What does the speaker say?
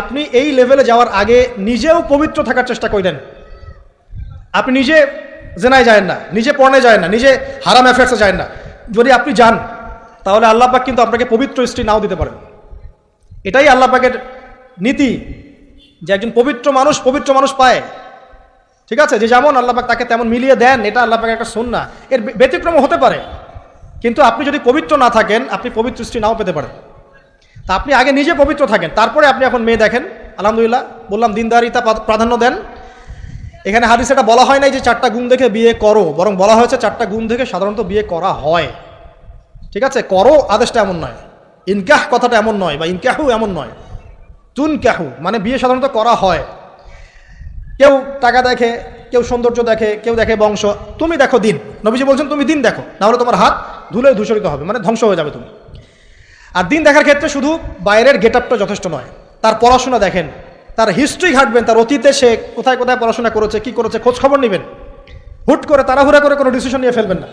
আপনি এই লেভেলে যাওয়ার আগে নিজেও পবিত্র থাকার চেষ্টা করেন। আপনি নিজে জেনায় যায় না, নিজে পর্নে যায় না, নিজে হারাম অ্যাফেয়ার্সে যায় না। যদি আপনি যান তাহলে আল্লাহ পাক কিন্তু আপনাকে পবিত্র স্ত্রী নাও দিতে পারেন। এটাই আল্লাহ পাকের নীতি, যে একজন পবিত্র মানুষ পায়। ঠিক আছে, যে যেমন আল্লাহ পাক তাকে তেমন মিলিয়ে দেন, এটা আল্লাহ পাকের একটা সুন্নাহ। এর ব্যতিক্রম হতে পারে, কিন্তু আপনি যদি পবিত্র না থাকেন আপনি পবিত্র স্ত্রী নাও পেতে পারেন। তা আপনি আগে নিজে পবিত্র থাকেন, তারপরে আপনি এখন মেয়ে দেখেন। আলহামদুলিল্লাহ, বললাম দিনদারিতা প্রাধান্য দেন। এখানে হাদিসে এটা বলা হয় নাই যে 4টা গুণ দেখে বিয়ে করো, বরং বলা হয়েছে 4টা গুণ দেখে সাধারণত বিয়ে করা হয়। ঠিক আছে, করো আদেশটা এমন নয়, ইনকাহ কথাটা এমন নয়, বা ইনকাহু এমন নয়, তুনকাহু মানে বিয়ে সাধারণত করা হয়। কেউ টাকা দেখে, কেউ সৌন্দর্য দেখে, কেউ দেখে বংশ। তুমি দেখো দিন, নবীজি বলছেন তুমি দিন দেখো, না হলে তোমার হাত ধুলে ধূসরিত হবে, মানে ধ্বংস হয়ে যাবে তুমি। আর দিন দেখার ক্ষেত্রে শুধু বাইরের গেট আপটা যথেষ্ট নয়, তার পড়াশোনা দেখেন, তার হিস্ট্রি ঘাটবেন, তার অতীতে সে কোথায় কোথায় পড়াশোনা করেছে, কি করেছে খোঁজ খবর নেবেন। হুট করে তাড়াহুড়া করে কোনো ডিসিশন নিয়ে ফেলবেন না।